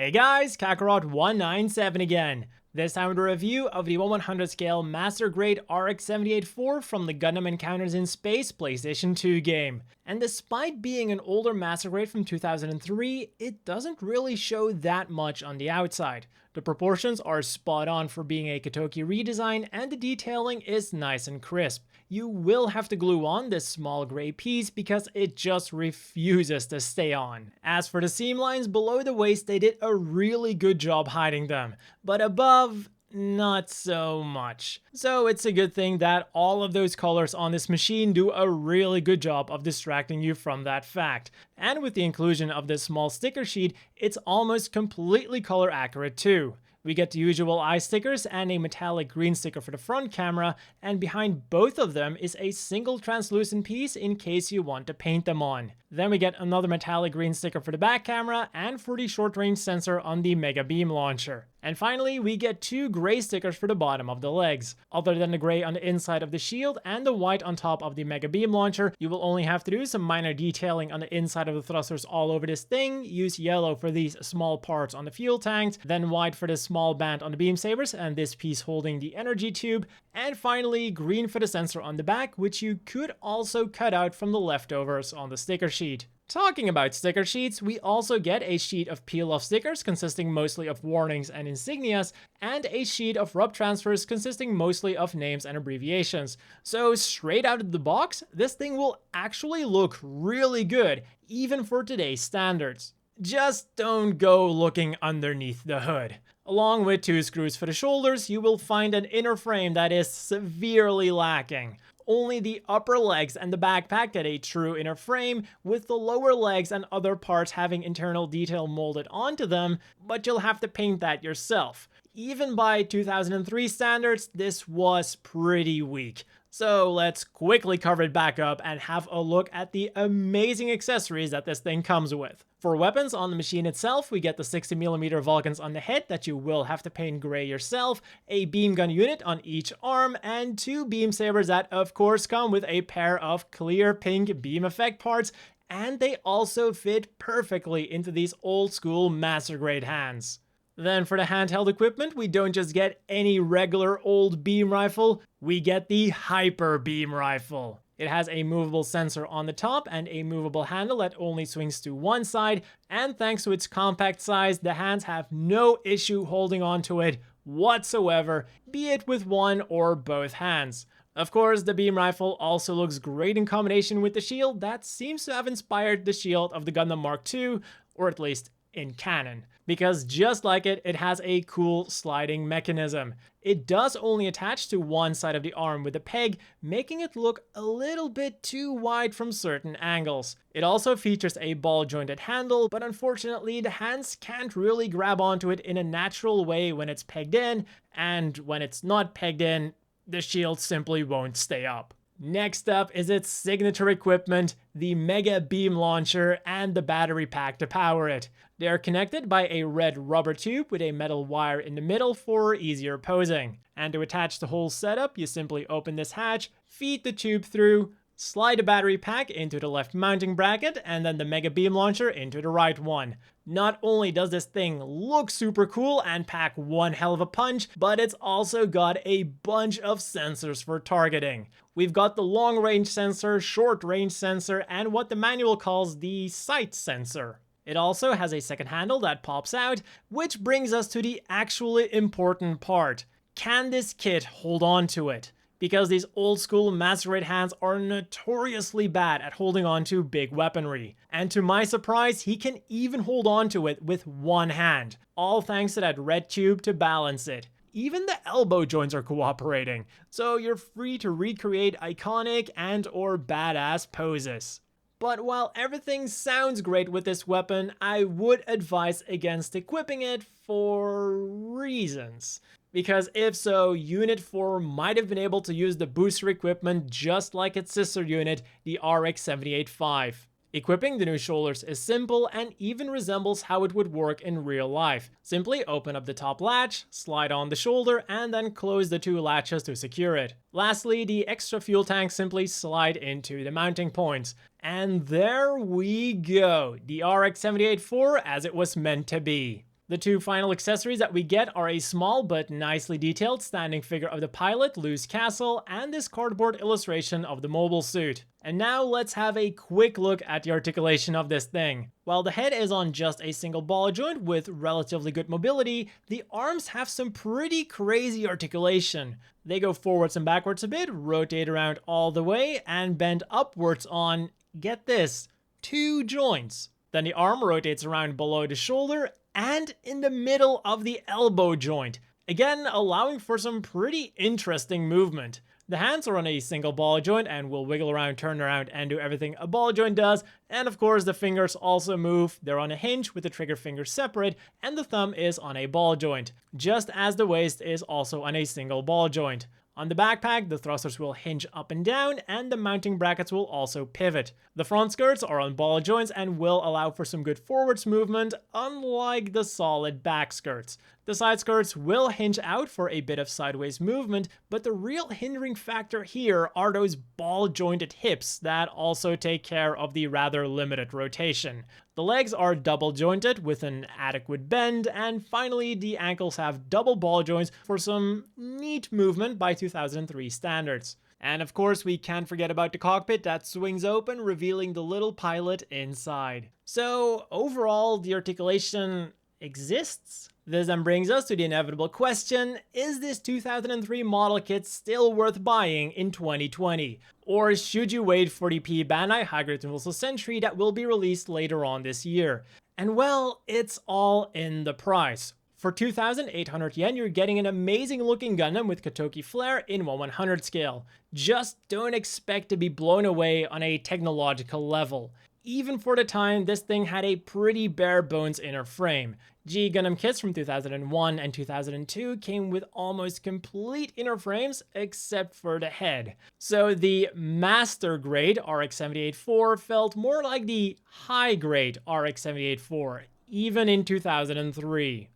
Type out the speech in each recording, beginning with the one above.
Hey guys, Kakarot197 again. This time with a review of the 1/100 scale Master Grade RX-78-4 from the Gundam Encounters in Space PlayStation 2 game. And despite being an older Master Grade from 2003, it doesn't really show that much on the outside. The proportions are spot on for being a Katoki redesign, and the detailing is nice and crisp. You will have to glue on this small gray piece because it just refuses to stay on. As for the seam lines below the waist, they did a really good job hiding them, but above, not so much. So it's a good thing that all of those colors on this machine do a really good job of distracting you from that fact. And with the inclusion of this small sticker sheet, it's almost completely color accurate too. We get the usual eye stickers and a metallic green sticker for the front camera, and behind both of them is a single translucent piece in case you want to paint them on. Then we get another metallic green sticker for the back camera and for the short range sensor on the Mega Beam launcher. And finally, we get two gray stickers for the bottom of the legs. Other than the gray on the inside of the shield and the white on top of the Mega Beam launcher, you will only have to do some minor detailing on the inside of the thrusters all over this thing. Use yellow for these small parts on the fuel tanks, then white for this small band on the beam sabers and this piece holding the energy tube, and finally green for the sensor on the back, which you could also cut out from the leftovers on the sticker sheet. Talking about sticker sheets, we also get a sheet of peel-off stickers consisting mostly of warnings and insignias, and a sheet of rub transfers consisting mostly of names and abbreviations. So straight out of the box, this thing will actually look really good, even for today's standards. Just don't go looking underneath the hood. Along with two screws for the shoulders, you will find an inner frame that is severely lacking. Only the upper legs and the backpack get a true inner frame, with the lower legs and other parts having internal detail molded onto them, but you'll have to paint that yourself. Even by 2003 standards, this was pretty weak. So let's quickly cover it back up and have a look at the amazing accessories that this thing comes with. For weapons on the machine itself, we get the 60mm Vulcans on the head that you will have to paint gray yourself, a beam gun unit on each arm, and two beam sabers that of course come with a pair of clear pink beam effect parts, and they also fit perfectly into these old school Master Grade hands. Then for the handheld equipment, we don't just get any regular old beam rifle, we get the Hyper Beam Rifle. It has a movable sensor on the top and a movable handle that only swings to one side, and thanks to its compact size, the hands have no issue holding onto it whatsoever, be it with one or both hands. Of course, the beam rifle also looks great in combination with the shield that seems to have inspired the shield of the Gundam Mark II, or at least in canon, because just like it, it has a cool sliding mechanism. It does only attach to one side of the arm with a peg, making it look a little bit too wide from certain angles. It also features a ball-jointed handle, but unfortunately the hands can't really grab onto it in a natural way when it's pegged in, and when it's not pegged in, the shield simply won't stay up. Next up is its signature equipment, the Mega Beam Launcher and the battery pack to power it. They are connected by a red rubber tube with a metal wire in the middle for easier posing. And to attach the whole setup, you simply open this hatch, feed the tube through, slide the battery pack into the left mounting bracket, and then the Mega Beam Launcher into the right one. Not only does this thing look super cool and pack one hell of a punch, but it's also got a bunch of sensors for targeting. We've got the long range sensor, short range sensor, and what the manual calls the sight sensor. It also has a second handle that pops out, which brings us to the actually important part. Can this kit hold on to it? Because these old school Master Grade hands are notoriously bad at holding on to big weaponry. And to my surprise, he can even hold on to it with one hand, all thanks to that red tube to balance it. Even the elbow joints are cooperating, so you're free to recreate iconic and or badass poses. But while everything sounds great with this weapon, I would advise against equipping it for reasons. Because if so, Unit 4 might have been able to use the booster equipment just like its sister unit, the RX-78-4. Equipping the new shoulders is simple and even resembles how it would work in real life. Simply open up the top latch, slide on the shoulder, and then close the two latches to secure it. Lastly, the extra fuel tanks simply slide into the mounting points. And there we go, the RX-78-4 as it was meant to be. The two final accessories that we get are a small but nicely detailed standing figure of the pilot, Lou's castle, and this cardboard illustration of the mobile suit. And now let's have a quick look at the articulation of this thing. While the head is on just a single ball joint with relatively good mobility, the arms have some pretty crazy articulation. They go forwards and backwards a bit, rotate around all the way, and bend upwards on, get this, 2 joints. Then the arm rotates around below the shoulder and in the middle of the elbow joint, again allowing for some pretty interesting movement. The hands are on a single ball joint and will wiggle around, turn around, and do everything a ball joint does. And of course the fingers also move. They're on a hinge with the trigger finger separate, and the thumb is on a ball joint, just as the waist is also on a single ball joint. On the backpack, the thrusters will hinge up and down, and the mounting brackets will also pivot. The front skirts are on ball joints and will allow for some good forwards movement, unlike the solid back skirts. The side skirts will hinge out for a bit of sideways movement, but the real hindering factor here are those ball-jointed hips that also take care of the rather limited rotation. The legs are double jointed with an adequate bend, and finally the ankles have double ball joints for some neat movement by 2003 standards. And of course we can't forget about the cockpit that swings open, revealing the little pilot inside. So overall, the articulation exists. This then brings us to the inevitable question, is this 2003 model kit still worth buying in 2020? Or should you wait for the P Bandai High-Grade Universal Sentry that will be released later on this year? And well, it's all in the price. For 2,800 yen, you're getting an amazing looking Gundam with Katoki flare in 1/100 scale. Just don't expect to be blown away on a technological level. Even for the time, this thing had a pretty bare bones inner frame. G Gundam kits from 2001 and 2002 came with almost complete inner frames except for the head. So the master grade RX-78-4 felt more like the high grade RX-78-4, even in 2003.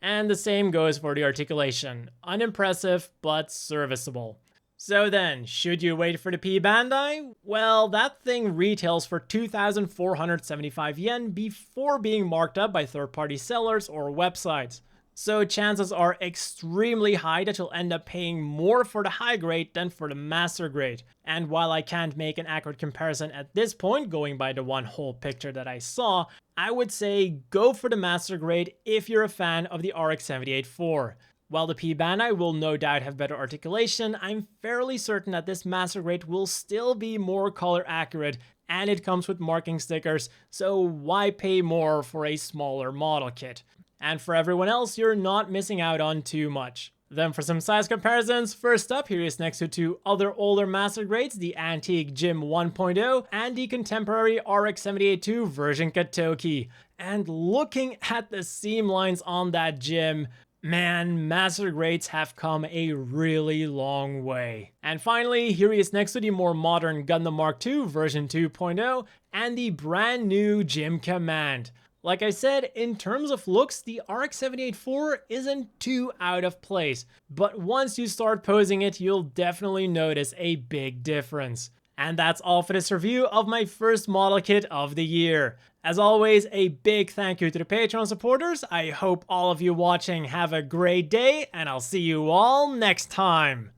And the same goes for the articulation. Unimpressive, but serviceable. So then, should you wait for the P Bandai? Well, that thing retails for 2,475 yen before being marked up by third-party sellers or websites. So chances are extremely high that you'll end up paying more for the high grade than for the master grade. And while I can't make an accurate comparison at this point, going by the one whole picture that I saw, I would say go for the master grade if you're a fan of the RX-78-4. While the P Bandai will no doubt have better articulation, I'm fairly certain that this master grade will still be more color accurate, and it comes with marking stickers, so why pay more for a smaller model kit? And for everyone else, you're not missing out on too much. Then for some size comparisons, first up here is next to two other older master grades, the Antique Gym 1.0 and the contemporary RX-78-2 version Katoki. And looking at the seam lines on that Gym, man, master grades have come a really long way. And finally, here he is next to the more modern Gundam Mark II version 2.0 and the brand new Gym Command. Like I said, in terms of looks, the RX-78-4 isn't too out of place, but once you start posing it, you'll definitely notice a big difference. And that's all for this review of my first model kit of the year. As always, a big thank you to the Patreon supporters. I hope all of you watching have a great day, and I'll see you all next time.